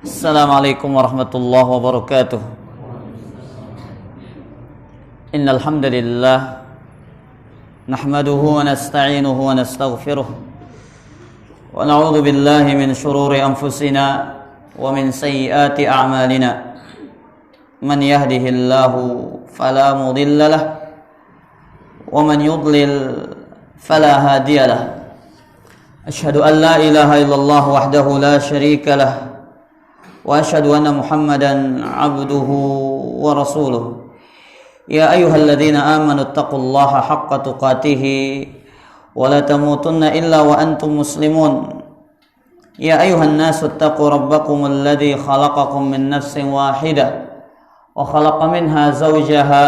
Assalamualaikum warahmatullahi wabarakatuh. Innal hamdalillah nahmaduhu wa nasta'inuhu wa nastaghfiruh wa na'udzu billahi min shururi anfusina wa min sayyiati a'malina. Man yahdihillahu fala mudilla lahu wa man yudlil fala hadiya lahu. Asyhadu an la ilaha illallah wahdahu la syarika lahu wa asyhadu anna Muhammadan abduhu wa rasuluh. Ya ayyuhalladzina amanu taqullaha haqqa tuqatih wa la tamutunna illa wa antum muslimun. Ya ayyuhan nasu taqu rabbakumul ladzi khalaqakum min nafsin wahidah wa khalaqa minha zawjaha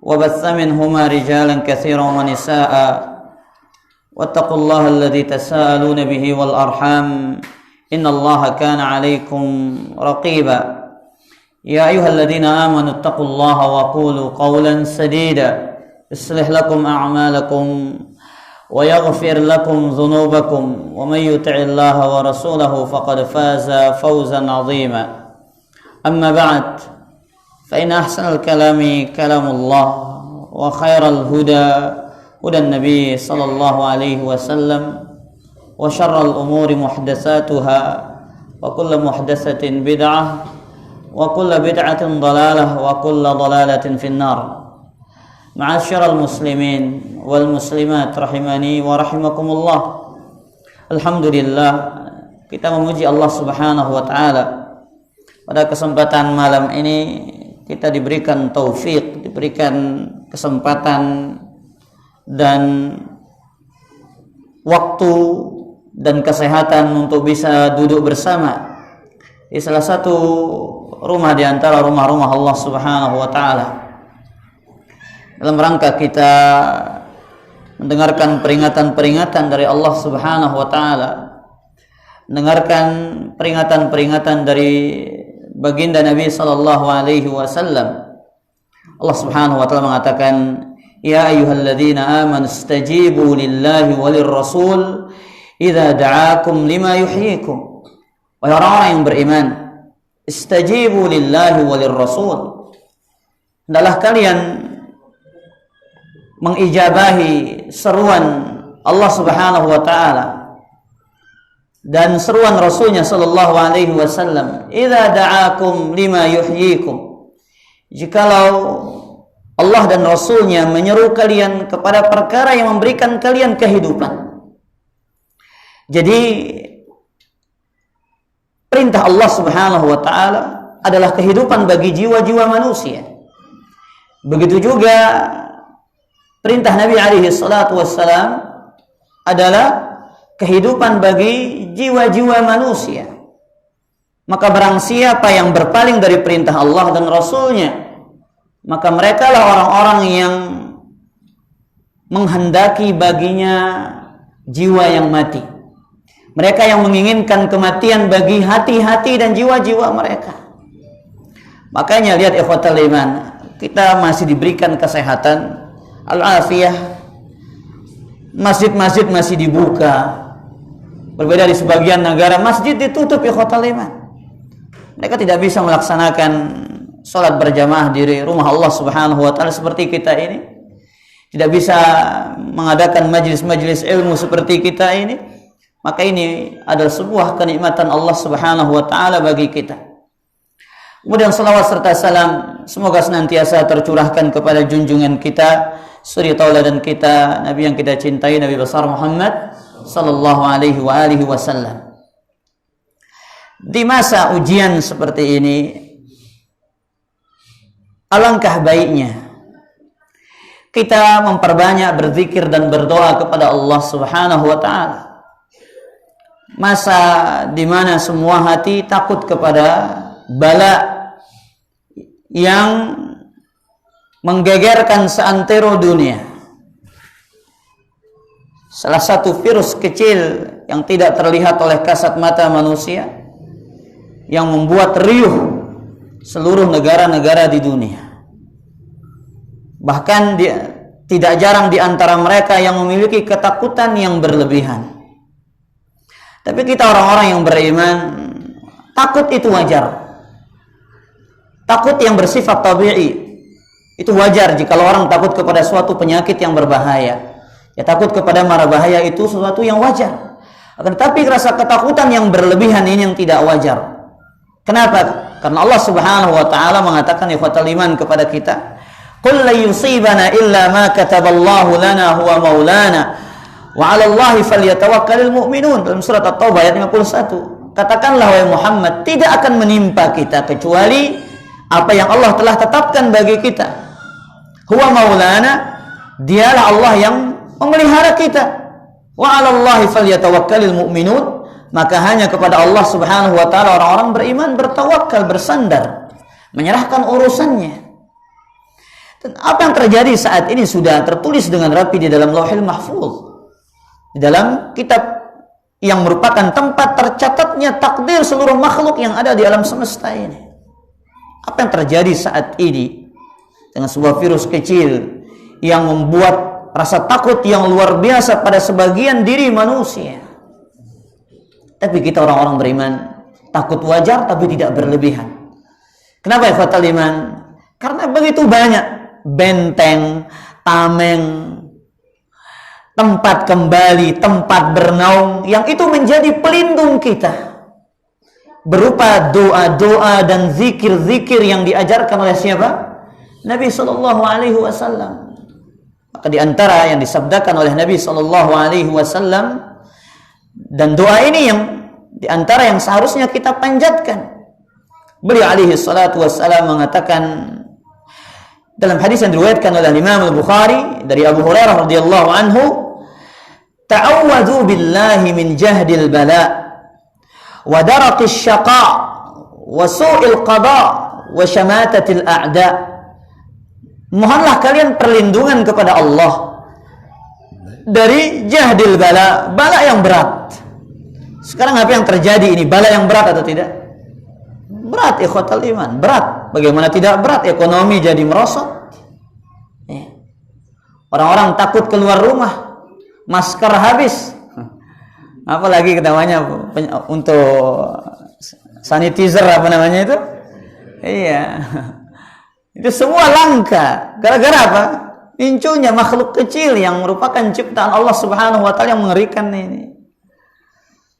wa batha minhuma rijalan katsiran wa nisaa'a wattaqullaha alladzi tasaaluna bihi wal arham innallaha kana 'alaikum raqiba. Ya ayyuhalladzina amanu taqullaha wa qulu qawlan sadida yuslih lakum a'malakum wa yaghfir lakum dhunubakum wa may yuti'illaha wa rasulahu faqad faza fawzan 'azima. Amma ba'd, fa inna ahsanal kalami kalamullah wa khairal huda hudan nabiy sallallahu alaihi wasallam wa syarral umuri muhdatsatuha wa kullu muhdatsatin bid'ah wa kullu bid'atin dhalalah wa kullu dhalalatin finnar. Ma'asyiral muslimin wal muslimat rahimani wa rahimakumullah. Alhamdulillah, kita memuji Allah Subhanahu wa taala. Pada kesempatan malam ini kita diberikan taufik, diberikan kesempatan dan waktu dan kesehatan untuk bisa duduk bersama di salah satu rumah di antara rumah-rumah Allah Subhanahu wa taala dalam rangka kita mendengarkan peringatan-peringatan dari Allah Subhanahu wa taala, mendengarkan peringatan-peringatan dari baginda Nabi sallallahu alaihi wasallam. Allah Subhanahu wa taala mengatakan, ya ayyuhalladzina amanu istajibu lillahi walir rasul idza da'akum lima yuhyikum. Wahai orang-orang yang beriman, istajibu lillahi walir rasul, hendaklah kalian mengijabahi seruan Allah Subhanahu wa taala dan seruan Rasulnya sallallahu alaihi wasallam. Idza da'akum lima yuhyikum, jikalau Allah dan Rasulnya menyeru kalian kepada perkara yang memberikan kalian kehidupan. Jadi perintah Allah Subhanahu wa taala adalah kehidupan bagi jiwa-jiwa manusia. Begitu juga perintah Nabi alaihi salatu wassalam adalah kehidupan bagi jiwa-jiwa manusia. Maka barang siapa yang berpaling dari perintah Allah dan Rasulnya, maka mereka lah orang-orang yang menghendaki baginya jiwa yang mati. Mereka yang menginginkan kematian bagi hati-hati dan jiwa-jiwa mereka. Makanya lihat ikhwatal iman, kita masih diberikan kesehatan, al-afiyah, masjid-masjid masih dibuka. Berbeda di sebagian negara, masjid ditutup ikhwatal iman. Mereka tidak bisa melaksanakan salat berjamaah di rumah Allah Subhanahu wa taala seperti kita ini. Tidak bisa mengadakan majelis-majelis ilmu seperti kita ini. Maka ini adalah sebuah kenikmatan Allah Subhanahu wa taala bagi kita. Kemudian salawat serta salam semoga senantiasa tercurahkan kepada junjungan kita, suri tauladan kita, Nabi yang kita cintai, Nabi besar Muhammad sallallahu alaihi wa alihi wasallam. Di masa ujian seperti ini, alangkah baiknya kita memperbanyak berzikir dan berdoa kepada Allah Subhanahu wa taala. Masa di mana semua hati takut kepada bala yang menggegerkan seantero dunia. Salah satu virus kecil yang tidak terlihat oleh kasat mata manusia yang membuat riuh seluruh negara-negara di dunia. Bahkan tidak jarang di antara mereka yang memiliki ketakutan yang berlebihan. Tapi kita orang-orang yang beriman Takut itu wajar. Takut yang bersifat tabi'i itu wajar jika orang takut kepada suatu penyakit yang berbahaya. Ya, takut kepada mara bahaya itu sesuatu yang wajar. Akan tetapi rasa ketakutan yang berlebihan ini yang tidak wajar. Kenapa? Karena Allah Subhanahu wa taala mengatakan ikhwatal iman kepada kita, "Qul la yusibana illa ma kataballahu lana huwa maulana wa 'ala Allahi falyatawakkalul mu'minun." Dalam surat At-Taubah ayat 51. Katakanlah wahai Muhammad, tidak akan menimpa kita kecuali apa yang Allah telah tetapkan bagi kita. Huwa maulana, dialah Allah yang memelihara kita. Wa 'ala Allahi falyatawakkalul mu'minun. Maka hanya kepada Allah Subhanahu wa taala orang-orang beriman bertawakal, bersandar, menyerahkan urusannya. Dan apa yang terjadi saat ini sudah tertulis dengan rapi di dalam Lauhil Mahfuz, di dalam kitab yang merupakan tempat tercatatnya takdir seluruh makhluk yang ada di alam semesta ini. Apa yang terjadi saat ini dengan sebuah virus kecil yang membuat rasa takut yang luar biasa pada sebagian diri manusia. Tapi kita orang-orang beriman takut wajar tapi tidak berlebihan. Kenapa ikhwatal iman? Karena begitu banyak benteng, tameng, tempat kembali, tempat bernaung yang itu menjadi pelindung kita. Berupa doa-doa dan zikir-zikir yang diajarkan oleh siapa? Nabi sallallahu alaihi wasallam. Maka di antara yang disabdakan oleh Nabi sallallahu alaihi wasallam, dan doa ini yang diantara yang seharusnya kita panjatkan. Beliau alaihi salatu wassalam mengatakan dalam hadis yang diriwayatkan oleh Imam Al-Bukhari dari Abu Hurairah radhiyallahu anhu, ta'awwadhu billahi min jahdil bala wa daraqis syaqa wa su'il qada wa syamatatil a'da. Mohonlah kalian perlindungan kepada Allah dari jahdil bala, bala yang berat. Sekarang apa yang terjadi ini? Bala yang berat atau tidak? Berat ikhwatal iman, berat. Bagaimana tidak berat? Ekonomi jadi merosot. Orang-orang takut keluar rumah, masker habis. Apalagi namanya untuk sanitizer apa namanya itu? Iya. Itu semua langka. Gara-gara apa? Munculnya makhluk kecil yang merupakan ciptaan Allah Subhanahu wa taala yang mengerikan ini.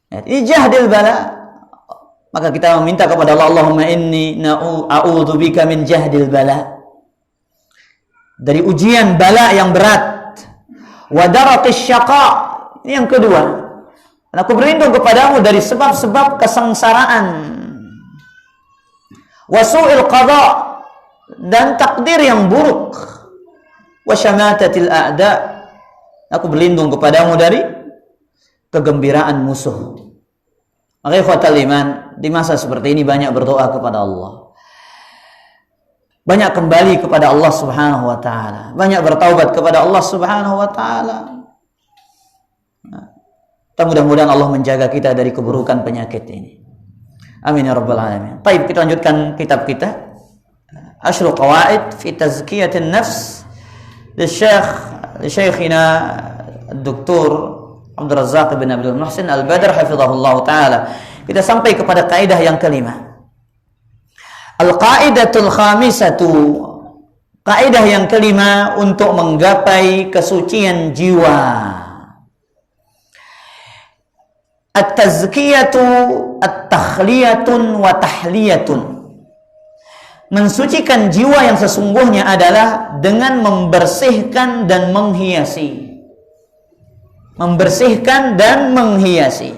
Ini jahdil bala. Maka kita meminta kepada Allah, Allahumma inni a'udzubika min jahdil bala, dari ujian bala yang berat. Wa daraqis syaqa, ini yang kedua. Dan aku berlindung kepadamu dari sebab-sebab kesengsaraan. Wa su'il qada, dan takdir yang buruk. Wa syamatatil a'da, aku berlindung kepadamu dari kegembiraan musuh. Maka ikhwatal iman, di masa seperti ini banyak berdoa kepada Allah, banyak kembali kepada Allah Subhanahu wa taala, banyak bertaubat kepada Allah Subhanahu wa taala. Mudah-mudahan Allah menjaga kita dari keburukan penyakit ini. Amin ya rabbal alamin. Baik, kita lanjutkan kitab kita, Ashrul Qawaid fi Tazkiyatin Nafs li Syekhina Dr. Abdul Razzaq bin Abdul Muhsin Al-Badr hafizahullah ta'ala. Kita sampai kepada kaidah yang kelima. Al-qaidatul khamisatu, kaidah yang kelima untuk menggapai kesucian jiwa. At-tazkiyatu at-takhliyatun wa tahliyatun. Mensucikan jiwa yang sesungguhnya adalah dengan membersihkan dan menghiasi. Membersihkan dan menghiasi.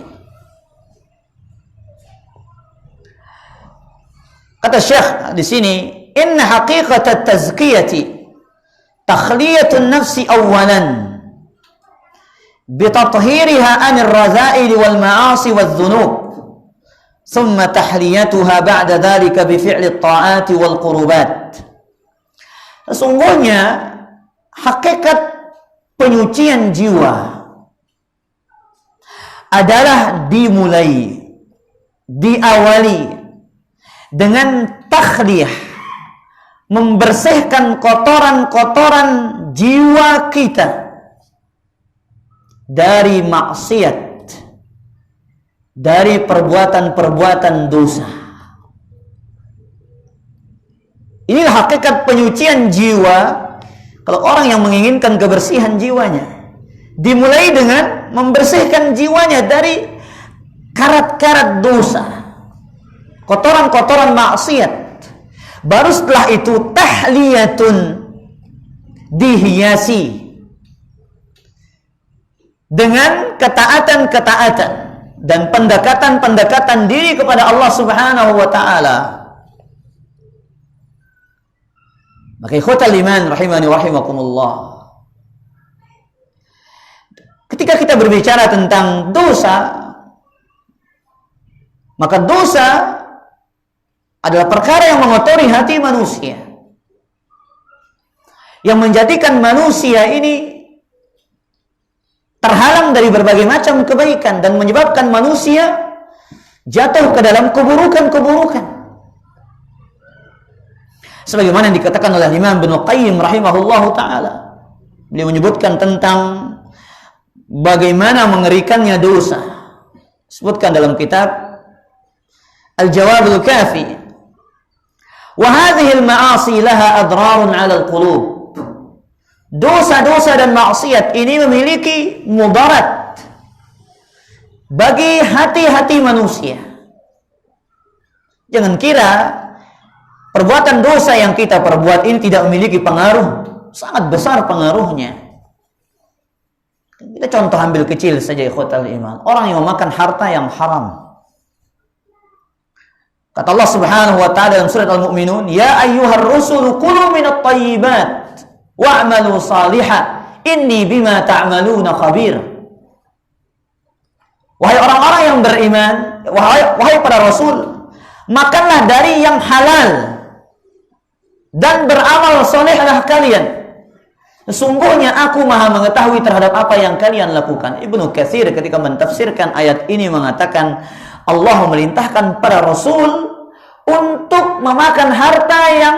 Kata Syekh di sini, inna haqiqat at-tazkiyati takhliyatun nafsi awalan bitathhiriha anir raza'il wal ma'asi wal dhunub, thumma tahliyatuha ba'da dhalika bi fi'li at-ta'ati wal qurubat. Sesungguhnya hakikat penyucian jiwa adalah dimulai, diawali dengan takhliyah, membersihkan kotoran-kotoran jiwa kita dari maksiat, dari perbuatan-perbuatan dosa. Inilah hakikat penyucian jiwa. Kalau orang yang menginginkan kebersihan jiwanya, dimulai dengan membersihkan jiwanya dari karat-karat dosa, kotoran-kotoran maksiat. Baru setelah itu tahliyatun, dihiasi dengan ketaatan-ketaatan dan pendekatan-pendekatan diri kepada Allah Subhanahu wa taala. Maka ikhwatal iman rahimani wa rahimakumullah, ketika kita berbicara tentang dosa, maka dosa adalah perkara yang mengotori hati manusia, yang menjadikan manusia ini terhalang dari berbagai macam kebaikan dan menyebabkan manusia jatuh ke dalam keburukan-keburukan. Sebagaimana yang dikatakan oleh Imam Ibnu Qayyim rahimahullahu taala. Beliau menyebutkan tentang bagaimana mengerikannya dosa. Sebutkan dalam kitab Al-Jawabul Kafi. Wa hadhihi al-ma'asi laha adrarun 'ala al-qulub. Dosa-dosa dan maksiat ini memiliki mudarat bagi hati-hati manusia. Jangan kira perbuatan dosa yang kita perbuat ini tidak memiliki pengaruh. Sangat besar pengaruhnya. Kita contoh ambil kecil saja ikhwatal iman. Orang yang memakan harta yang haram. Kata Allah Subhanahu wa taala dalam surat Al-Mu'minun, "Ya ayyuhar rusulu kulu minat thayyibat wa'malu salihan inni bima ta'maluna khabir." Wahai orang-orang yang beriman, wahai para rasul, makanlah dari yang halal dan beramal solehlah kalian. Sesungguhnya aku maha mengetahui terhadap apa yang kalian lakukan. Ibnu Katsir ketika mentafsirkan ayat ini mengatakan Allah memerintahkan para rasul untuk memakan harta yang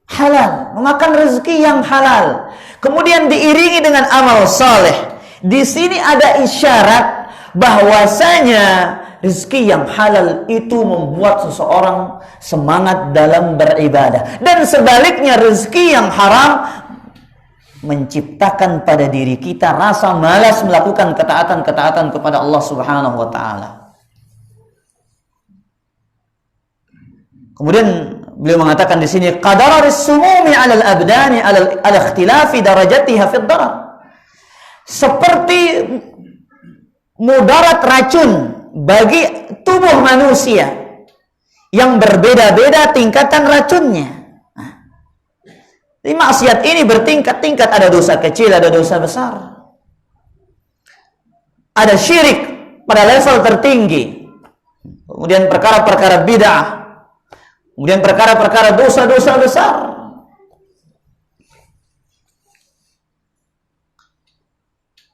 halal, memakan rezeki yang halal, kemudian diiringi dengan amal soleh. Di sini ada isyarat bahwasanya rezeki yang halal itu membuat seseorang semangat dalam beribadah. Dan sebaliknya rezeki yang haram menciptakan pada diri kita rasa malas melakukan ketaatan-ketaatan kepada Allah Subhanahu wa taala. Kemudian beliau mengatakan di sini qadaris sumumi 'alal abdani 'ala ikhtilafi darajatiha fid darar. Seperti mudarat racun bagi tubuh manusia yang berbeda-beda tingkatan racunnya. Jadi maksiat ini bertingkat-tingkat, ada dosa kecil, ada dosa besar. Ada syirik pada level tertinggi. Kemudian perkara-perkara bid'ah. Kemudian perkara-perkara dosa-dosa besar.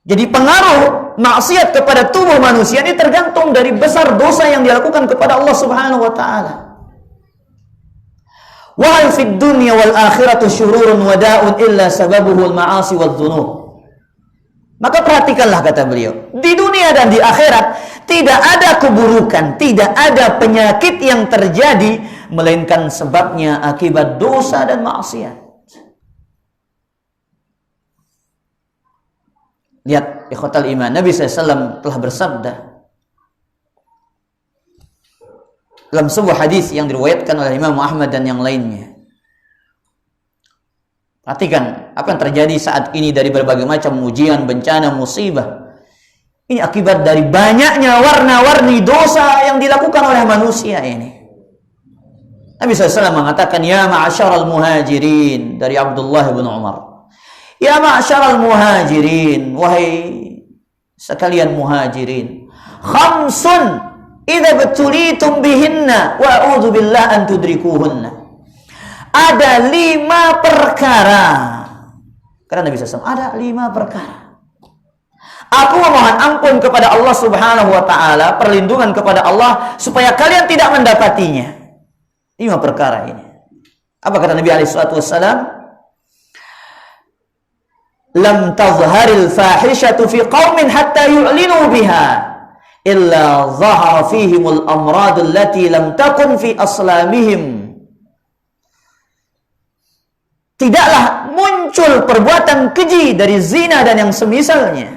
Jadi pengaruh maksiat kepada tubuh manusia ini tergantung dari besar dosa yang dilakukan kepada Allah Subhanahu wa taala. Wa hal fid dunya wal akhiratu syururun wa da'un illa sababuhu al ma'asi wal dhunub. Maka perhatikanlah kata beliau, di dunia dan di akhirat tidak ada keburukan, tidak ada penyakit yang terjadi melainkan sebabnya akibat dosa dan maksiat. Lihat ikhwatal iman, Nabi SAW telah bersabda dalam sebuah hadis yang diriwayatkan oleh Imam Ahmad dan yang lainnya. Perhatikan apa yang terjadi saat ini dari berbagai macam ujian, bencana, musibah. Ini akibat dari banyaknya warna-warni dosa yang dilakukan oleh manusia ini. Nabi SAW mengatakan, "Ya ma'asyaral muhajirin," dari Abdullah bin Umar. "Ya ma'asyaral muhajirin, wahai sekalian muhajirin, khamsun idza btulitum bihinna wa a'udzu billahi an tudrikuhunna." Ada 5 perkara. Karena Nabi SAW ada 5 perkara. Aku memohon ampun kepada Allah Subhanahu wa taala, perlindungan kepada Allah supaya kalian tidak mendapatinya. 5 perkara ini. Apa kata Nabi alaihi salatu wassalam? Lam tazharil fahishatu fi qaumin hatta yu'linu biha illa zahara fihimul amradul lati lam takun fi aslamihim. Tidaklah muncul perbuatan keji dari zina dan yang semisalnya,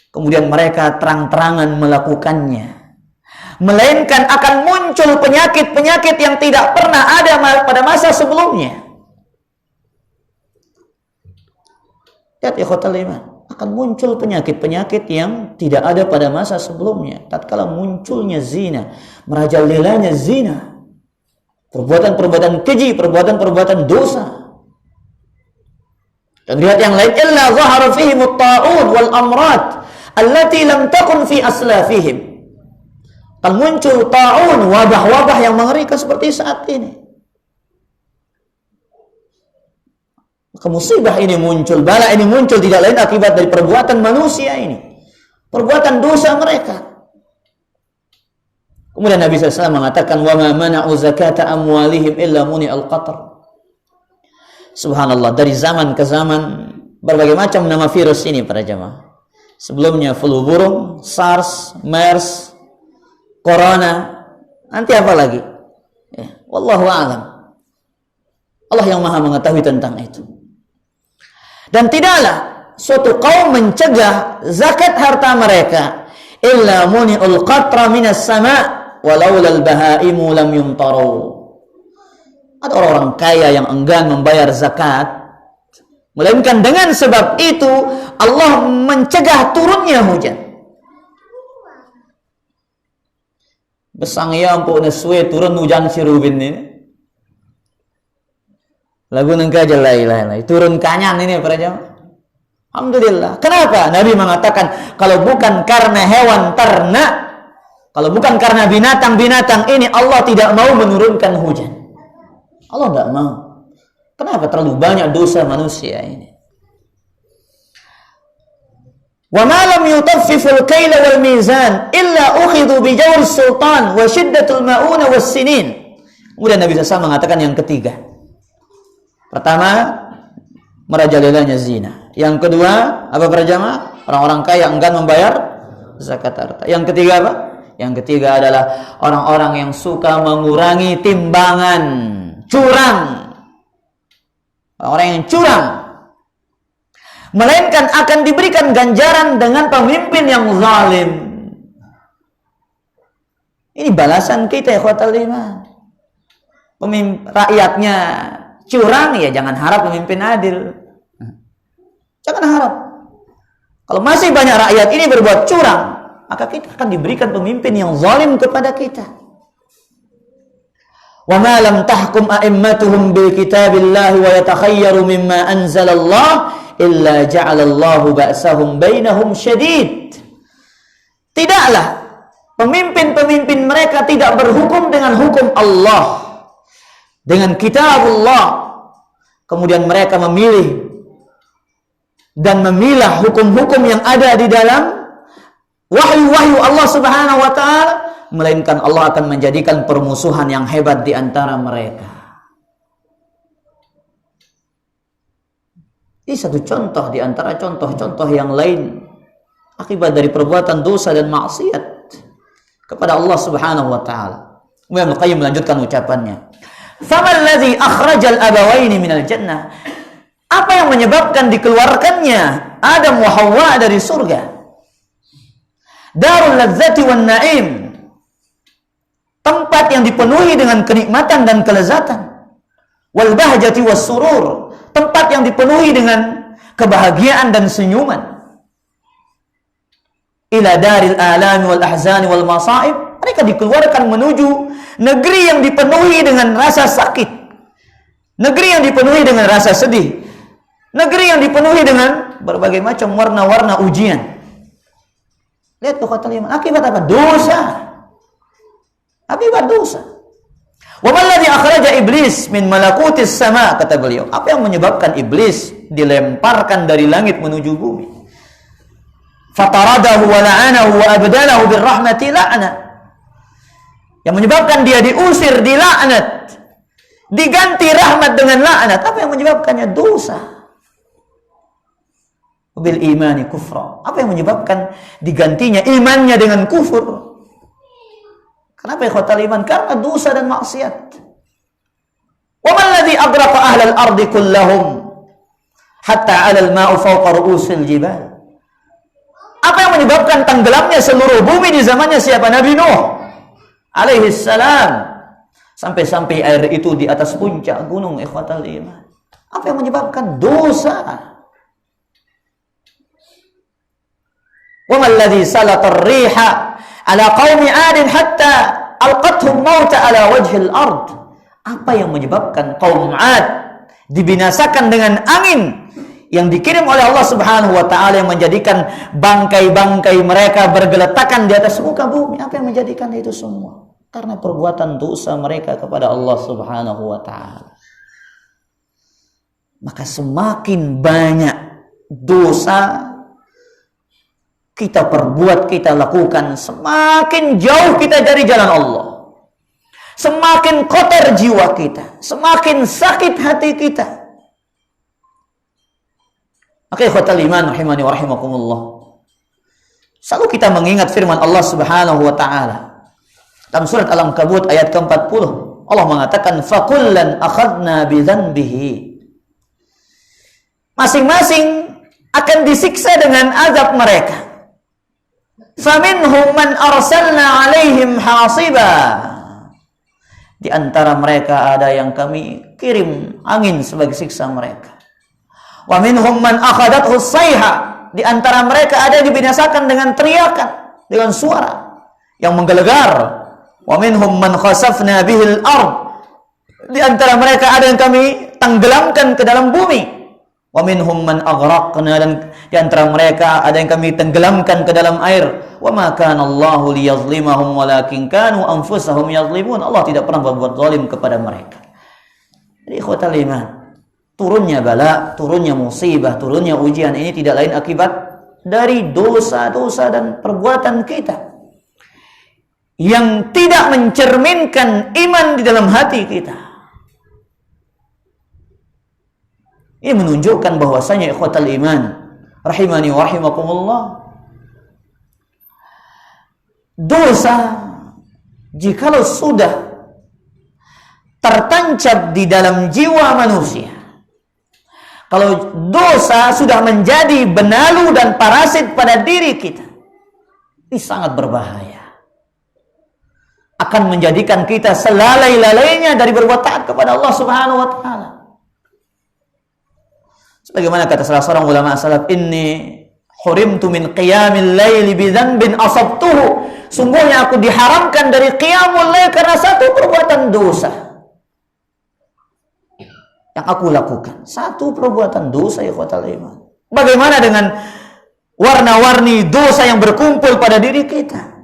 kemudian mereka terang-terangan melakukannya, melainkan akan muncul penyakit-penyakit yang tidak pernah ada pada masa sebelumnya. Lihat ikhwatal iman, akan muncul penyakit-penyakit yang tidak ada pada masa sebelumnya tatkala munculnya zina, merajalelanya zina, perbuatan-perbuatan keji, perbuatan-perbuatan dosa. Dan lihat yang lain, illa zahara fihimut ta'un wal amrad allati lam takun fi aslafihim. Akan muncul ta'un, wabah-wabah yang mengerikan seperti saat ini. Maka musibah ini muncul, bala ini muncul tidak lain akibat dari perbuatan manusia ini, perbuatan dosa mereka. Kemudian Nabi SAW mengatakan, wa ma mana'u zakata amwalihim illa muni al-qatr. Subhanallah, dari zaman ke zaman berbagai macam nama virus ini para jamaah. Sebelumnya flu burung, SARS, MERS, Corona, nanti apa lagi? Ya, wallahu a'lam. Allah yang maha mengetahui tentang itu. Dan tidaklah suatu kaum mencegah zakat harta mereka illa muni'ul qatra minas sama' walaulal bahaimu lam yumtaru. Ada orang-orang kaya yang enggan membayar zakat, melainkan dengan sebab itu Allah mencegah turunnya hujan. Besang ya ampun neswe turun hujan sirubin ini. Lagu nengka aja la turun kanyan ini para jamaah. Alhamdulillah. Kenapa? Nabi mengatakan kalau bukan karena hewan ternak, kalau bukan karena binatang-binatang ini, Allah tidak mau menurunkan hujan. Allah tidak mau. Kenapa? Terlalu banyak dosa manusia ini. Wa ma lam yutaffiful kaila wal mizan illa ukhidhu bi jawr sultan wa shiddatul mauna was sinin. Kemudian Nabi SAW mengatakan yang ketiga. Pertama, merajalelanya zina. Yang kedua, apa para jamaah? Orang-orang kaya enggan membayar zakat harta. Yang ketiga apa? Yang ketiga adalah orang-orang yang suka mengurangi timbangan, curang. Orang yang curang, melainkan akan diberikan ganjaran dengan pemimpin yang zalim. Ini balasan kita, ikhwatal iman. Rakyatnya curang, ya jangan harap pemimpin adil. Jangan harap. Kalau masih banyak rakyat ini berbuat curang, maka kita akan diberikan pemimpin yang zalim kepada kita. Wa ma lam tahkum a'immatuhum bil kitabillahi wa yatakhayyaru mimma anzalallah illa ja'alallahu ba'sahum bainahum syadid. Tidaklah pemimpin-pemimpin mereka tidak berhukum dengan hukum Allah, dengan kitabullah, kemudian mereka memilih dan memilah hukum-hukum yang ada di dalam wahyu-wahyu Allah Subhanahu wa ta'ala, melainkan Allah akan menjadikan permusuhan yang hebat di antara mereka. Ini satu contoh di antara contoh-contoh yang lain akibat dari perbuatan dosa dan maksiat kepada Allah Subhanahu wa ta'ala. Ibnu Qayyim melanjutkan ucapannya. Faman ladzi akhrajal abawaini minal jannah. Apa yang menyebabkan dikeluarkannya Adam wa Hawa dari surga? Darul ladzati wan na'im, tempat yang dipenuhi dengan kenikmatan dan kelezatan. Wal bahjati was surur, tempat yang dipenuhi dengan kebahagiaan dan senyuman. Ila daril alami wal ahzani wal masaib, mereka dikeluarkan menuju negeri yang dipenuhi dengan rasa sakit, negeri yang dipenuhi dengan rasa sedih, negeri yang dipenuhi dengan berbagai macam warna-warna ujian. Lihat tuh kata lima, akibat apa? Dosa. Akibat dosa. Wa man ladzi akhraja iblis min malakutis sama, kata beliau. Apa yang menyebabkan iblis dilemparkan dari langit menuju bumi? Fataradahu wa la'anahu wa abdalahu birrahmati la'na. Yang menyebabkan dia diusir, dilaknat, diganti rahmat dengan laknat. Apa yang menyebabkannya? Dosa. bil imani kufra. Apa yang menyebabkan digantinya imannya dengan kufur? Kenapa ikhwatal iman? Karena dosa dan maksiat. Wa man ladzi aghraqa ahlal ardi kullahum hatta 'alal ma'u fawqa ru'usil jibal. Apa yang menyebabkan tenggelamnya seluruh bumi di zamannya siapa? Nabi Nuh alaihi salam. Sampai-sampai air itu di atas puncak gunung, ikhwatal iman. Apa yang menyebabkan? Dosa. Wa man ladzi salata ar-riha ala qaumi 'adin hatta alqathum mauta ala wajhil ard. Apa yang menyebabkan kaum 'Ad dibinasakan dengan angin yang dikirim oleh Allah Subhanahu wa taala, yang menjadikan bangkai-bangkai mereka bergeletakan di atas muka bumi? Apa yang menjadikan itu semua? Karena perbuatan dosa mereka kepada Allah Subhanahu wa taala. Maka semakin banyak dosa kita perbuat, kita lakukan, semakin jauh kita dari jalan Allah. Semakin kotor jiwa kita, semakin sakit hati kita. Maka ikhwatal iman rahimani wa rahimakumullah, selalu kita mengingat firman Allah Subhanahu wa taala dalam surat Al-Ankabut ayat ke-40. Allah mengatakan fakullan akhadna bidzanbihi. Masing-masing akan disiksa dengan azab mereka. Faminhum man arsalna alaihim hasiba. Di antara mereka ada yang kami kirim angin sebagai siksa mereka. Wa minhum man akhadathu sayha. Di antara mereka ada yang dibinasakan dengan teriakan, dengan suara yang menggelegar. Wa minhum man khasafna bihil ard. Di antara mereka ada yang kami tenggelamkan ke dalam bumi. Wa minhum man aghraqna, dan di antara mereka ada yang kami tenggelamkan ke dalam air. Wa ma kana Allahu liyazlimahum walakin kanu anfusahum yazlimun. Allah tidak pernah berbuat zalim kepada mereka. Jadi ikhwatal iman, turunnya bala, turunnya musibah, turunnya ujian ini tidak lain akibat dari dosa-dosa dan perbuatan kita yang tidak mencerminkan iman di dalam hati kita. Ini menunjukkan bahwasanya ikhwatal iman rahimani wa rahimakumullah, dosa jikalau sudah tertancap di dalam jiwa manusia, kalau dosa sudah menjadi benalu dan parasit pada diri kita, ini sangat berbahaya. Akan menjadikan kita selalai-lalainya dari berbuat taat kepada Allah Subhanahu wa taala. Sebagaimana kata salah seorang ulama salaf, inni hurimtu min qiyamil laili bi dzanbin asabtuhu. Sungguhnya aku diharamkan dari qiyamul lail karena satu perbuatan dosa yang aku lakukan. Satu perbuatan dosa, ikhwatal iman. Bagaimana dengan warna-warni dosa yang berkumpul pada diri kita?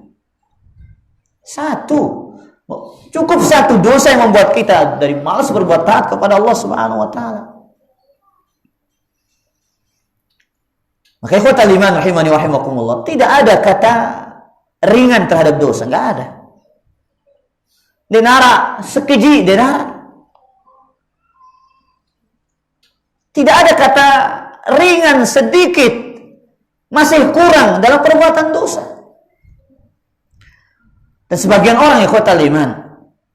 Cukup satu dosa yang membuat kita dari malas berbuat taat kepada Allah Subhanahu wa taala. Maka ikhwatal iman rahimani wa rahimakumullah, tidak ada kata ringan terhadap dosa, enggak ada. Denara sekeji, denara. Tidak ada kata ringan sedikit, masih kurang dalam perbuatan dosa. Dan sebagian orang ikhwatal iman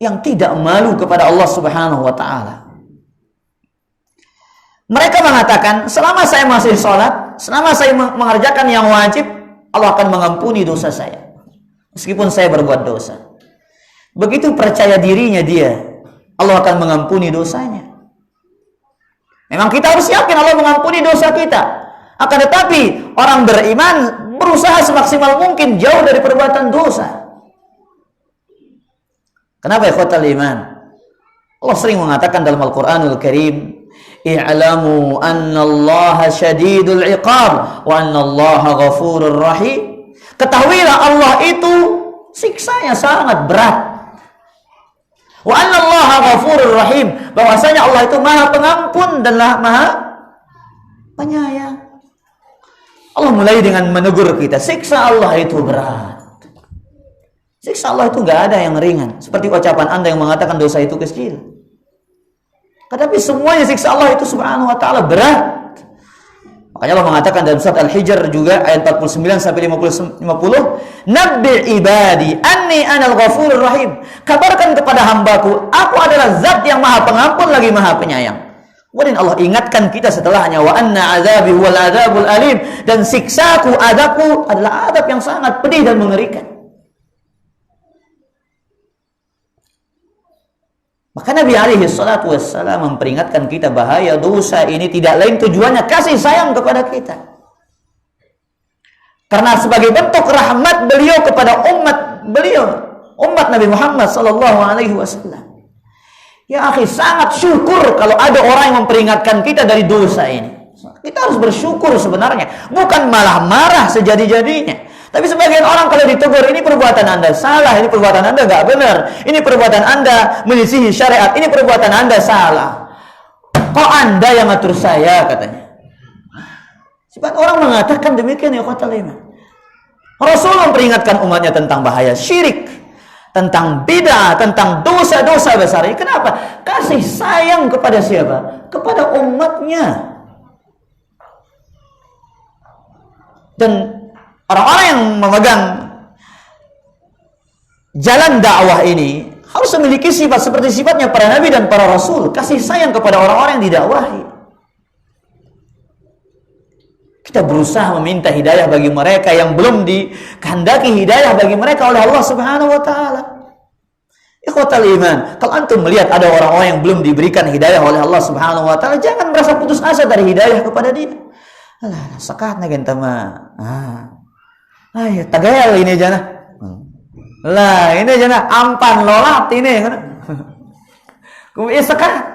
yang tidak malu kepada Allah Subhanahu wa taala, mereka mengatakan, selama saya masih sholat, selama saya mengerjakan yang wajib, Allah akan mengampuni dosa saya, meskipun saya berbuat dosa. Begitu percaya dirinya dia, Allah akan mengampuni dosanya. Memang kita harus yakin Allah mengampuni dosa kita. Akan tetapi, orang beriman berusaha semaksimal mungkin jauh dari perbuatan dosa. Kenapa ikhwatal iman? Allah sering mengatakan dalam Al-Quranul Karim, i'lamu annallaha syadidul iqab wa annallaha ghafurur rahim. Ketahuilah Allah itu siksanya sangat berat. Wa annallaha ghafurur rahim, bahwasanya Allah itu Maha Pengampun dan Maha Penyayang. Allah mulai dengan menegur kita, siksa Allah itu berat. Siksa Allah itu enggak ada yang ringan. Seperti ucapan Anda yang mengatakan dosa itu kecil. Tetapi semuanya siksa Allah itu Subhanahu wa taala berat. Makanya Allah mengatakan dalam surat Al-Hijr juga ayat 49 sampai 50, "Nabbi ibadi anni anal ghafurur rahim." Kabarkan kepada hambaku, aku adalah zat yang Maha Pengampun lagi Maha Penyayang. Kemudian Allah ingatkan kita setelahnya, "Wa anna azabi huwal adzabul alim." Dan siksaku, adabku adalah adab yang sangat pedih dan mengerikan. Maka Nabi alaihi salatu wassalam memperingatkan kita bahaya dosa ini tidak lain tujuannya kasih sayang kepada kita. Karena sebagai bentuk rahmat beliau kepada umat Nabi Muhammad sallallahu alaihi wasallam. Ya akhi, sangat syukur kalau ada orang yang memperingatkan kita dari dosa ini. Kita harus bersyukur sebenarnya, bukan malah marah sejadi-jadinya. Tapi sebagian orang kalau ditegur, ini perbuatan Anda salah, ini perbuatan Anda nggak benar, ini perbuatan Anda menyisihi syariat, ini perbuatan Anda salah. Kok Anda yang ngatur saya, katanya. Sebab orang mengatakan demikian, ya khawatir iman. Rasul memperingatkan umatnya tentang bahaya syirik, tentang bid'ah, tentang dosa-dosa besar. Kenapa? Kasih sayang kepada siapa? Kepada umatnya. Dan orang-orang yang memegang jalan dakwah ini harus memiliki sifat seperti sifatnya para nabi dan para rasul, kasih sayang kepada orang-orang yang didakwahi. Kita berusaha meminta hidayah bagi mereka yang belum dikehendaki hidayah bagi mereka oleh Allah Subhanahu wa taala. Ikhwatal iman, kalau antum melihat ada orang-orang yang belum diberikan hidayah oleh Allah Subhanahu wa taala, jangan merasa putus asa dari hidayah kepada dia. Alah, sakat na genta mah. Ay, tagayal ini aja nah. Lah, ini aja nah, ampan lolat ini. Sekat.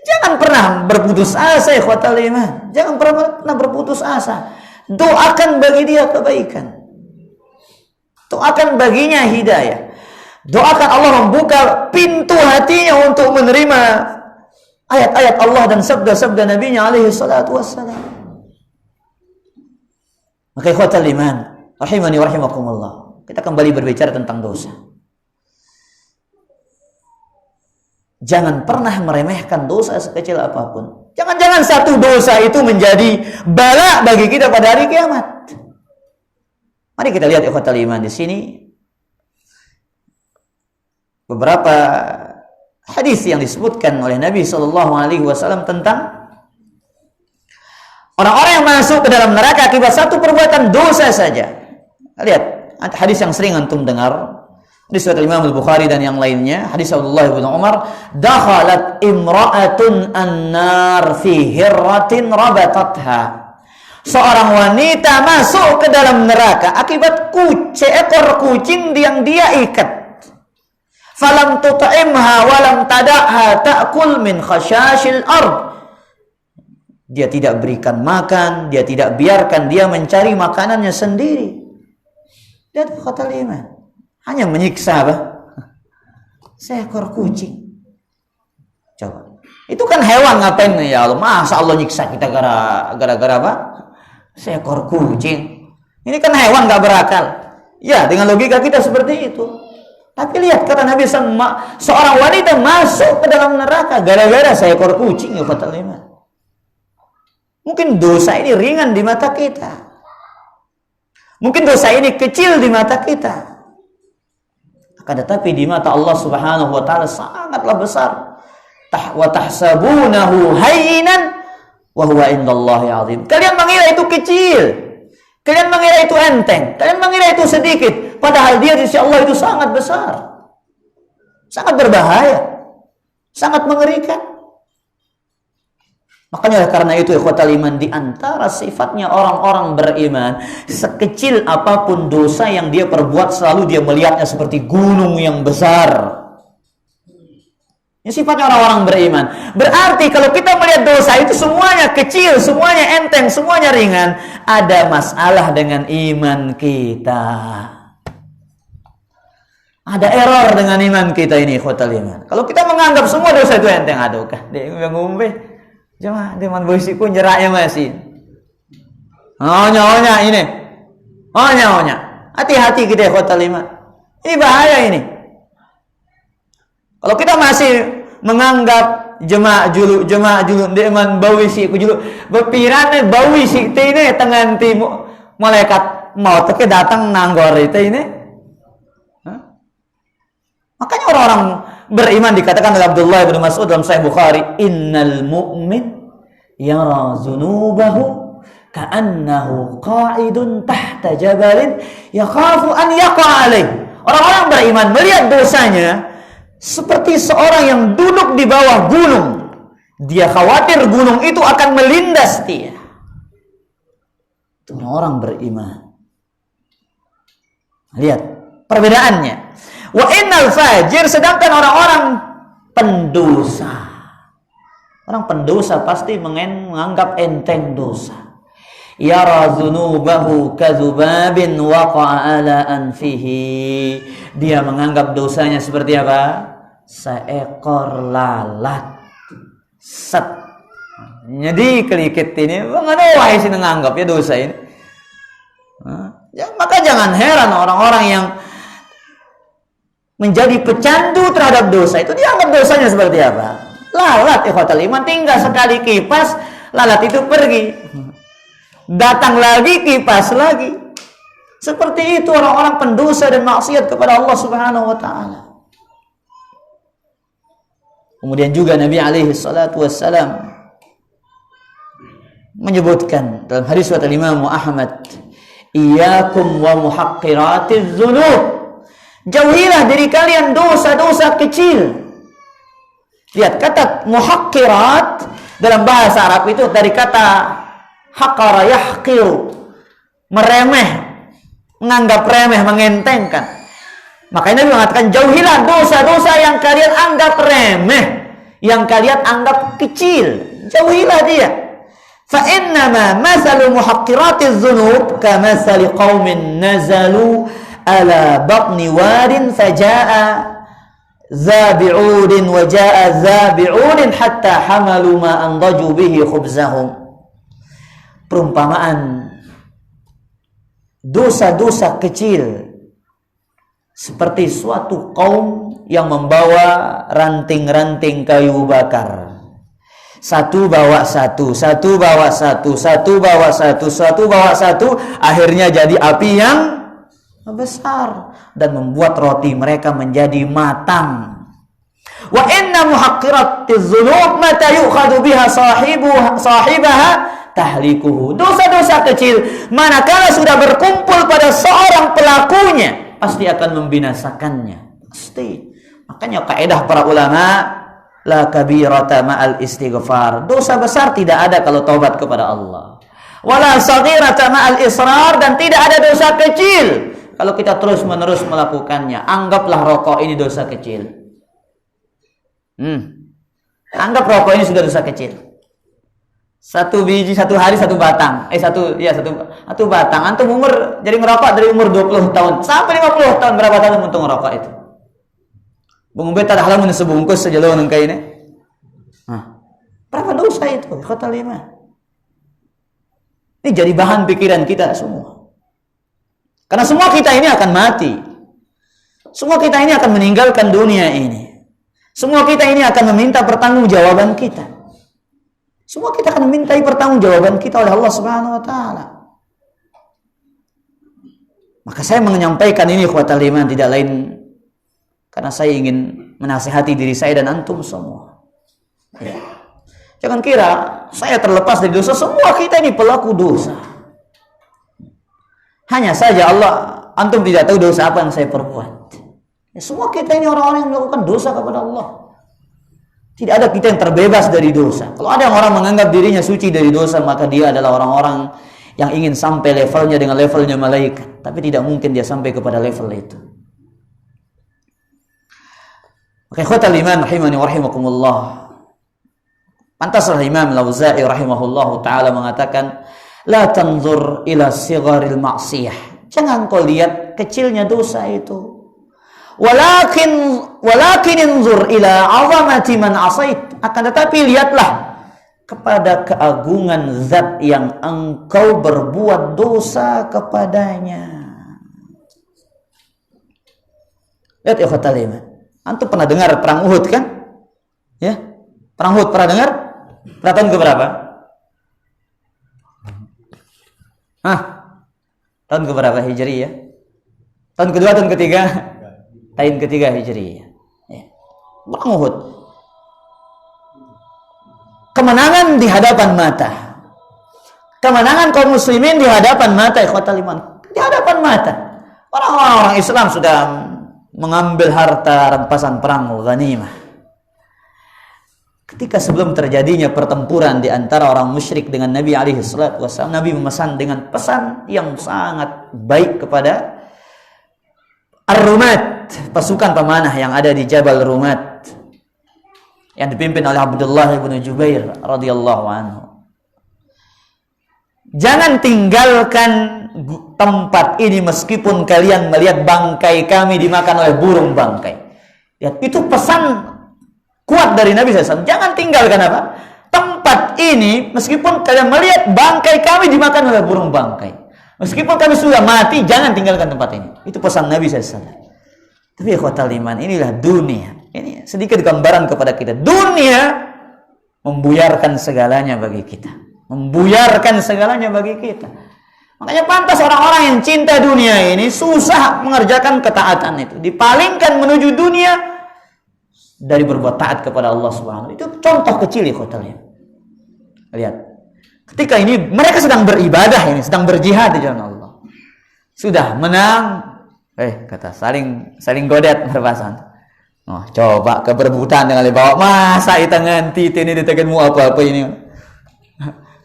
Jangan pernah berputus asa, ikhwatal iman. Jangan pernah berputus asa. Doakan bagi dia kebaikan. Doakan baginya hidayah. Doakan Allah membuka pintu hatinya untuk menerima ayat-ayat Allah dan sabda-sabda Nabi-Nya alaihi salatu wassalam. Maka ikhwatal iman, rahimani wa rahimakumullah. Kita kembali berbicara tentang dosa. Jangan pernah meremehkan dosa sekecil apapun. Jangan-jangan satu dosa itu menjadi bala bagi kita pada hari kiamat. Mari kita lihat ikhwatal iman di sini. Beberapa hadis yang disebutkan oleh Nabi SAW tentang orang-orang yang masuk ke dalam neraka akibat satu perbuatan dosa saja. Lihat hadis yang sering antum dengar, hadis riwayat Imam Al-Bukhari dan yang lainnya, hadis Abdullah bin Umar, dakhalat imra'atun an-nar fi hirratin rabatatha. Seorang wanita masuk ke dalam neraka akibat seekor kucing yang dia ikat. Falam tut'imha walam tada'ha ta'kul min khashashil ard. Dia tidak berikan makan, dia tidak biarkan dia mencari makanannya sendiri. Dia kata iman, hanya menyiksa apa? Seekor kucing. Coba, itu kan hewan, ngapain ya Allah? Masa Allah nyiksa kita gara-gara apa? Seekor kucing. Ini kan hewan gak berakal. Ya, dengan logika kita seperti itu. Tapi lihat kata Nabi SAW, seorang wanita masuk ke dalam neraka gara-gara seekor kucing. Ya kata iman. Mungkin dosa ini ringan di mata kita. Mungkin dosa ini kecil di mata kita. Akan tetapi di mata Allah Subhanahu wa taala sangatlah besar. Wa tahsabunahu hayyinan wa huwa indallahi azim. Kalian mengira itu kecil. Kalian mengira itu enteng. Kalian mengira itu sedikit. Padahal dia di sisi Allah itu sangat besar. Sangat berbahaya. Sangat mengerikan. Makanya karena itu ikhwatal iman, di antara sifatnya orang-orang beriman, sekecil apapun dosa yang dia perbuat selalu dia melihatnya seperti gunung yang besar. Ini sifatnya orang-orang beriman. Berarti kalau kita melihat dosa itu semuanya kecil, semuanya enteng, semuanya ringan, ada masalah dengan iman kita. Ada error dengan iman kita ini ikhwatal iman. Kalau kita menganggap semua dosa itu enteng, aduh kah dia ngombe. Cuma teman bosiku nyeraknya masih. Onya ini. Onya. Hati-hati kita ikhwatal iman. Ini bahaya ini. Kalau kita masih menganggap jemaah juluk deman bawi si ku juluk bepirane bawi si teh ini tangan timu malaikat maut ke datang nanggor itu ini. Makanya orang-orang beriman dikatakan oleh Abdullah bin Mas'ud dalam Sahih Bukhari, innal mu'min yara zunubahu ka'annahu qa'idun tahta jabalin yakhafu an yaqa alaih. Orang-orang beriman melihat dosanya seperti seorang yang duduk di bawah gunung. Dia khawatir gunung itu akan melindas dia. Itu orang beriman. Lihat perbedaannya. Wa innal fajir, sedangkan orang-orang pendosa. Orang pendosa pasti menganggap enteng dosa. Yara dzunubahu kadzubabin waqa'a ala anfihi. Dia menganggap dosanya seperti apa? Seekor lalat. Set. Jadi kelikit ini, bagaimana wahai sih menganggap ya dosa ini? Ya, maka jangan heran orang-orang yang menjadi pecandu terhadap dosa itu dianggap dosanya seperti apa? Lalat, ikhwatal iman, tinggal sekali kipas lalat itu pergi, datang lagi kipas lagi. Seperti itu orang-orang pendosa dan maksiat kepada Allah Subhanahu wa taala. Kemudian juga Nabi alaihi salatu wassalam menyebutkan dalam hadis riwayat Imam Ahmad, iyyakum wa muhaqqiratiz dzunub. Jauhilah dari kalian dosa-dosa kecil. Lihat kata muhaqqirat dalam bahasa Arab itu dari kata haqqara yahqiru, meremeh, menganggap remeh, mengentengkan. Makanya Nabi mengatakan jauhilah dosa-dosa yang kalian anggap remeh, yang kalian anggap kecil. Jauhilah dia. Fa innama mathalu muhaqqiratiz dzunub kamathali qaumin nazalu ala batni warin faja'a zabi'udin wa ja'a zabi'udin hatta hamalu ma andaju bihi khubzahum. Perumpamaan dosa-dosa kecil seperti suatu kaum yang membawa ranting-ranting kayu bakar. Satu bawa satu, satu bawa satu, satu bawa satu, satu bawa satu, akhirnya jadi api yang besar dan membuat roti mereka menjadi matang. Wa inna muhaqqiratiz dzunub mata yu'khadhu biha sahibaha tahlikuhu. Dosa-dosa kecil manakala sudah berkumpul pada seorang pelakunya pasti akan membinasakannya. Pasti. Makanya kaidah para ulama, la kabirata ma'al istighfar. Dosa besar tidak ada kalau taubat kepada Allah. Wala saghirata ma'al israr, dan tidak ada dosa kecil kalau kita terus-menerus melakukannya. Anggaplah rokok ini dosa kecil. Anggap rokok ini sudah dosa kecil. Satu biji, satu hari, satu batang. Satu batang. Antum umur, jadi ngerokok dari umur 20 tahun sampai 50 tahun. Berapa tahun untuk ngerokok itu? Bung beta dah lamun sebungkus sejalur nengkai ini. Berapa dosa itu? Kata 5. Ini jadi bahan pikiran kita semua. Karena semua kita ini akan mati. Semua kita ini akan meninggalkan dunia ini. Semua kita ini akan meminta pertanggungjawaban kita. Semua kita akan memintai pertanggungjawaban kita oleh Allah Subhanahu wa taala. Maka saya menyampaikan ini ikhwatal iman tidak lain karena saya ingin menasihati diri saya dan antum semua. Ya. Jangan kira saya terlepas dari dosa. Semua kita ini pelaku dosa. Hanya saja antum tidak tahu dosa apa yang saya perbuat. Ya, semua kita ini orang-orang yang melakukan dosa kepada Allah. Tidak ada kita yang terbebas dari dosa. Kalau ada orang menganggap dirinya suci dari dosa, maka dia adalah orang-orang yang ingin sampai levelnya dengan levelnya malaikat. Tapi tidak mungkin dia sampai kepada level itu. Maka ikhwatal iman rahimani wa rahimakumullah. Pantaslah Imam Al-Auza'i rahimahullahu ta'ala mengatakan, la tanzur ila sigharil ma'siyah. Jangan kau lihat kecilnya dosa itu. Walakin inzur ila 'azamati man 'asait. Akan tetapi lihatlah kepada keagungan zat yang engkau berbuat dosa kepadanya. Lihat ikhwatal iman. Antum pernah dengar perang Uhud kan? Ya, perang Uhud pernah dengar? Pada tahun keberapa? Tahun keberapa Hijriyah? Tahun kedua, tahun ketiga? Tahun ketiga Hijriyah. Ya. Perang Uhud. Kemenangan di hadapan mata. Kemenangan kaum muslimin di hadapan mata, ikhwatal iman. Di hadapan mata. Orang-orang Islam sudah mengambil harta rampasan perang ghanimah. Ketika sebelum terjadinya pertempuran di antara orang musyrik dengan Nabi alaihi salatu wasallam, Nabi memesan dengan pesan yang sangat baik kepada Ar-Rumat, pasukan pemanah yang ada di Jabal Rumat yang dipimpin oleh Abdullah bin Jubair radhiyallahu anhu. Jangan tinggalkan tempat ini meskipun kalian melihat bangkai kami dimakan oleh burung bangkai. Lihat, itu pesan kuat dari Nabi SAW. Jangan tinggalkan apa? Tempat ini meskipun kalian melihat bangkai kami dimakan oleh burung bangkai. Meskipun kami sudah mati, jangan tinggalkan tempat ini. Itu pesan Nabi SAW. Tapi ikhwatal iman, inilah dunia. Ini sedikit gambaran kepada kita. Dunia membuyarkan segalanya bagi kita. Membuyarkan segalanya bagi kita. Makanya pantas orang-orang yang cinta dunia ini susah mengerjakan ketaatan itu. Dipalingkan menuju dunia dari berbuat taat kepada Allah Subhanahu. Itu contoh kecil ikhwatalnya. Lihat. Ketika ini mereka sedang beribadah ini, sedang berjihad di jalan Allah. Sudah menang, kata saling godet berpasan. Oh, coba keberbutan dengan bawa masa itu nganti ini ditegenmu apa-apa ini.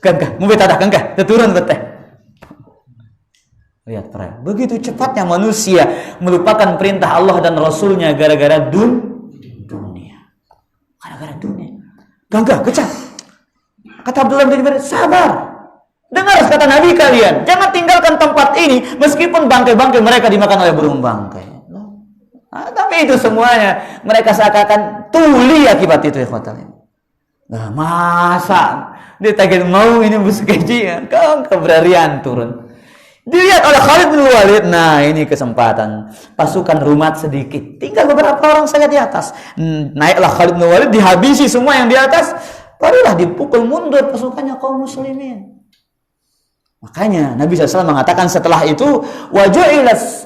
Kan mau betadah kan turun beteh. Lihat para. Begitu cepatnya manusia melupakan perintah Allah dan Rasulnya gara-gara dunia. Gara-gara dunia. Gagah, kecap. Kata Abdullah bin Jubair, sabar. Dengar kata Nabi kalian. Jangan tinggalkan tempat ini meskipun bangkai-bangkai mereka dimakan oleh burung bangkai. Tapi itu semuanya mereka seakan-akan tuli akibat itu ikhwatan. Nah, masa dia tagih mau ini bus gaji kau keberanian turun. Dilihat oleh Khalid bin Walid. Nah, ini kesempatan. Pasukan Rumat sedikit. Tinggal beberapa orang saja di atas. Naiklah Khalid bin Walid, dihabisi semua yang di atas. Barulah dipukul mundur pasukannya kaum muslimin. Makanya Nabi SAW mengatakan setelah itu, waju'ilaz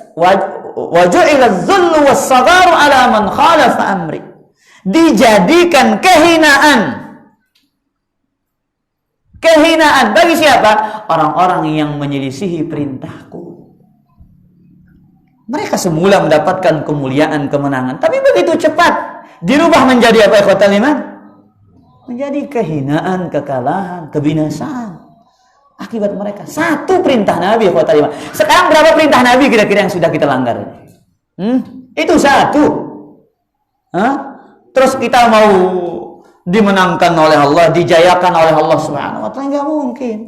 zullu was-sagharu ala man khalafa amri. Dijadikan kehinaan bagi siapa? Orang-orang yang menyelisihi perintahku. Mereka semula mendapatkan kemuliaan, kemenangan, tapi begitu cepat dirubah menjadi apa ikhwatal iman? Menjadi kehinaan, kekalahan, kebinasaan. Akibat mereka satu perintah Nabi ikhwatal iman. Sekarang berapa perintah Nabi kira-kira yang sudah kita langgar? Itu satu. Terus kita mau dimenangkan oleh Allah, dijayakan oleh Allah Subhanahu wa taala, enggak mungkin.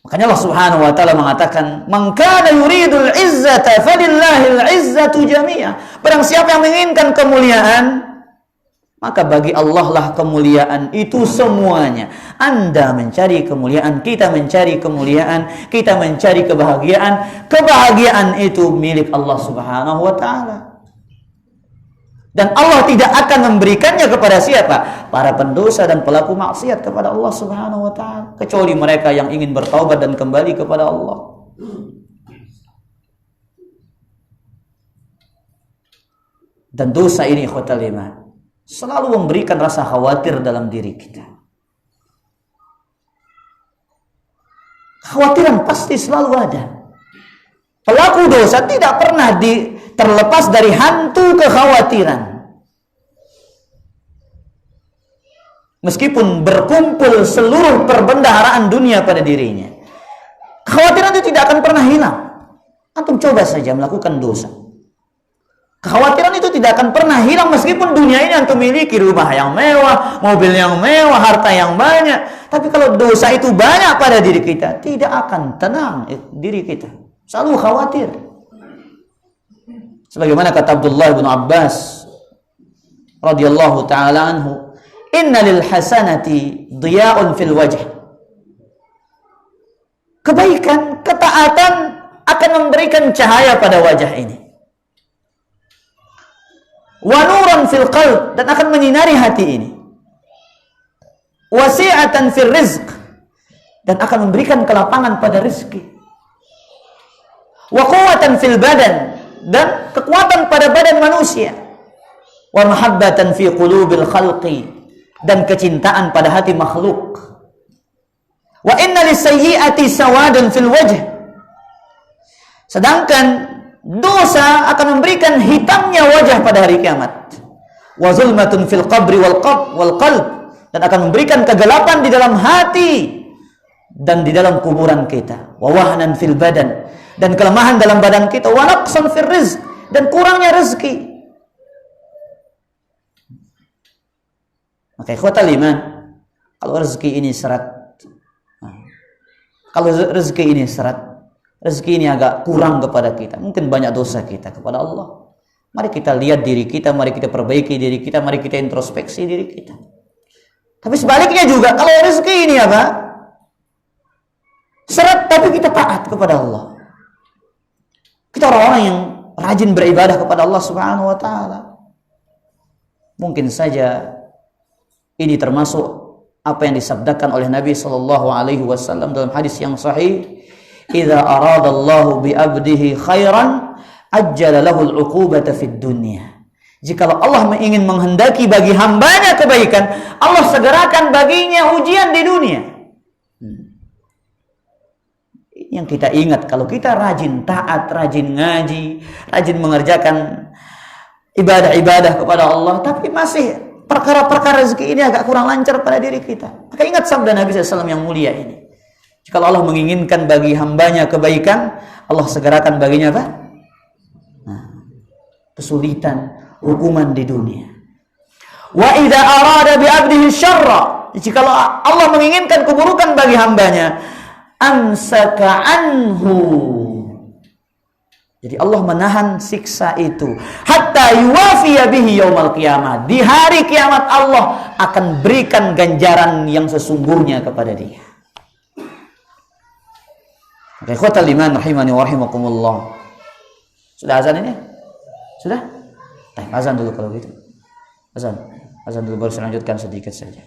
Makanya Allah Subhanahu wa taala mengatakan, "Man kana yuridul izzata falillahil izzatu jami'a." Barang siapa yang menginginkan kemuliaan, maka bagi Allah lah kemuliaan itu semuanya. Anda mencari kemuliaan, kita mencari kemuliaan, kita mencari kebahagiaan. Kebahagiaan itu milik Allah Subhanahu wa taala. Dan Allah tidak akan memberikannya kepada siapa? Para pendosa dan pelaku maksiat kepada Allah Subhanahu wa taala, kecuali mereka yang ingin bertaubat dan kembali kepada Allah. Dan dosa ini ikhwatal iman selalu memberikan rasa khawatir dalam diri kita. Kekhawatiran pasti selalu ada. Pelaku dosa tidak pernah terlepas dari hantu kekhawatiran. Meskipun berkumpul seluruh perbendaharaan dunia pada dirinya, kekhawatiran itu tidak akan pernah hilang. Antum coba saja melakukan dosa. Kekhawatiran itu tidak akan pernah hilang meskipun dunia ini antum miliki rumah yang mewah, mobil yang mewah, harta yang banyak. Tapi kalau dosa itu banyak pada diri kita, tidak akan tenang diri kita. Selalu khawatir. Sebagaimana kata Abdullah bin Abbas radhiyallahu taala anhu, "Inna lil hasanati diya'un fil wajh." Kebaikan, ketaatan akan memberikan cahaya pada wajah ini. wa nuran fil qalb, dan akan menyinari hati ini. Wasi'atan fil rizq, dan akan memberikan kelapangan pada rezeki. Wa quwwatan fil badan, dan kekuatan pada badan manusia. Wa mahabbatan fi qulubil khalqi, dan kecintaan pada hati makhluk. Wa inna lisayyi'ati sawadan fil wajh, sedangkan dosa akan memberikan hitamnya wajah pada hari kiamat. Wa zulmatun fil qabri wal qalb, dan akan memberikan kegelapan di dalam hati dan di dalam kuburan kita. Wa wahnan fil badan, dan kelemahan dalam badan kita. Wa naqsan fil rizq, dan kurangnya rezeki. Maka ikhwatal iman, kalau rezeki ini seret, rezeki ini agak kurang kepada kita, mungkin banyak dosa kita kepada Allah, mari kita lihat diri kita, mari kita perbaiki diri kita, mari kita introspeksi diri kita. Tapi sebaliknya juga, kalau rezeki ini apa? Seret, tapi kita taat kepada Allah. Kita orang-orang yang rajin beribadah kepada Allah Subhanahu wa taala. Mungkin saja ini termasuk apa yang disabdakan oleh Nabi sallallahu alaihi wasallam dalam hadis yang sahih, "Idza aradallahu bi 'abdihi khairan, ajjala lahu al-'uqubata fid dunya." Jikalau Allah ingin menghendaki bagi hambanya kebaikan, Allah segerakan baginya ujian di dunia. Yang kita ingat, kalau kita rajin taat, rajin ngaji, rajin mengerjakan ibadah-ibadah kepada Allah, tapi masih perkara-perkara rezeki ini agak kurang lancar pada diri kita, maka ingat sabda Nabi SAW yang mulia ini. Jikalau Allah menginginkan bagi hambanya kebaikan, Allah segerakan baginya apa? Kesulitan, hukuman di dunia. Wa idza arada bi 'abdihi syarra, jikalau Allah menginginkan keburukan bagi hambanya, amsaka anhu, jadi Allah menahan siksa itu hatta yuwafiya bihi yaumal qiyamah. Di hari kiamat Allah akan berikan ganjaran yang sesungguhnya kepada dia. Oke, ikhwatal iman rahimani wa rahimakumullah. Sudah azan ini? Sudah? Azan dulu kalau gitu. Azan dulu, baru saya lanjutkan sedikit saja.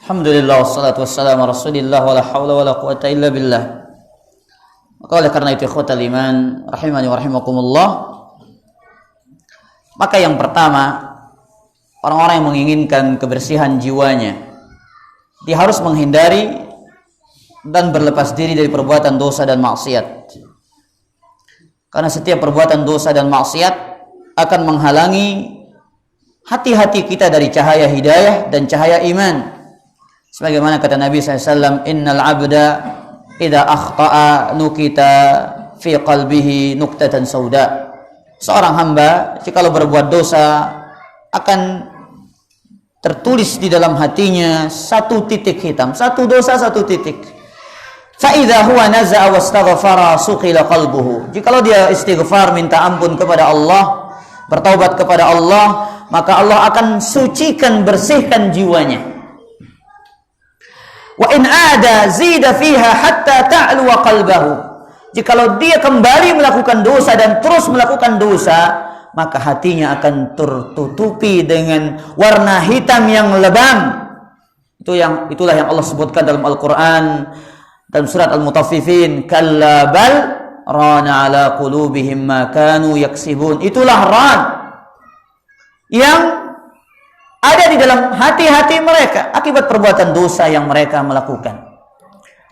Alhamdulillah wassalatu wassalamu ala Rasulillah wala haula wala quwata illa billah. Maka oleh karena itu ikhwatal iman rahimani wa rahimakumullah, maka yang pertama, orang-orang yang menginginkan kebersihan jiwanya, dia harus menghindari dan berlepas diri dari perbuatan dosa dan maksiat. Karena setiap perbuatan dosa dan maksiat akan menghalangi hati-hati kita dari cahaya hidayah dan cahaya iman. Sebagaimana kata Nabi SAW, innal abda idza akhta'a nukita fi qalbihi nuktatan sauda. Seorang hamba jika berbuat dosa akan tertulis di dalam hatinya satu titik hitam, satu dosa satu titik. Fa idza huwa naza'a wastaghfara suqila qalbuhu. Jikalau dia istighfar minta ampun kepada Allah, bertaubat kepada Allah, maka Allah akan sucikan, bersihkan jiwanya. Wa in ada zida fiha hatta ta'lu qalbahu. Jikalau dia kembali melakukan dosa dan terus melakukan dosa, maka hatinya akan tertutupi dengan warna hitam yang lebam. Itulah yang Allah sebutkan dalam Al-Qur'an dalam surat Al-Mutaffifin, kalla bal rana ala qulubihim ma kanu yaksibun. Itulah ran yang ada di dalam hati-hati mereka akibat perbuatan dosa yang mereka melakukan.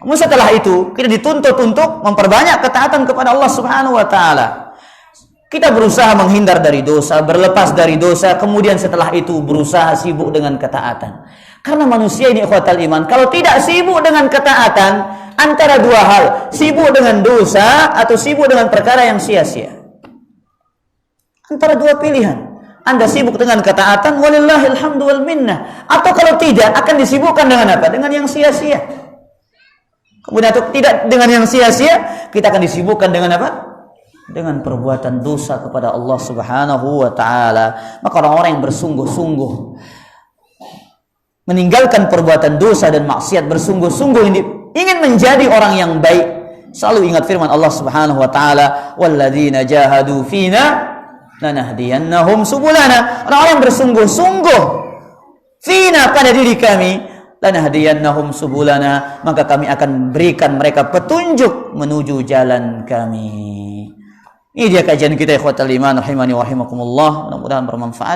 Namun setelah itu kita dituntut untuk memperbanyak ketaatan kepada Allah Subhanahu wa taala. Kita berusaha menghindar dari dosa, berlepas dari dosa, kemudian setelah itu berusaha sibuk dengan ketaatan. Karena manusia ini ikhwatal iman, kalau tidak sibuk dengan ketaatan, antara dua hal, sibuk dengan dosa atau sibuk dengan perkara yang sia-sia. Antara dua pilihan. Anda sibuk dengan ketaatan, walillahil hamdu wal minnah. Atau kalau tidak, akan disibukkan dengan apa? Dengan yang sia-sia. Kemudian atau tidak dengan yang sia-sia, kita akan disibukkan dengan apa? Dengan perbuatan dosa kepada Allah Subhanahu wa taala. Maka orang-orang yang bersungguh-sungguh meninggalkan perbuatan dosa dan maksiat, bersungguh-sungguh ingin menjadi orang yang baik, selalu ingat firman Allah Subhanahu wa taala, walladzina jahadu fina lanahdiyannahum subulana. Orang-orang yang bersungguh-sungguh fina pada diri kami, lanahdiyannahum subulana, maka kami akan berikan mereka petunjuk menuju jalan kami. Ini dia kajian kita ikhwatal iman rahimani wa rahimakumullah. Mudah-mudahan bermanfaat.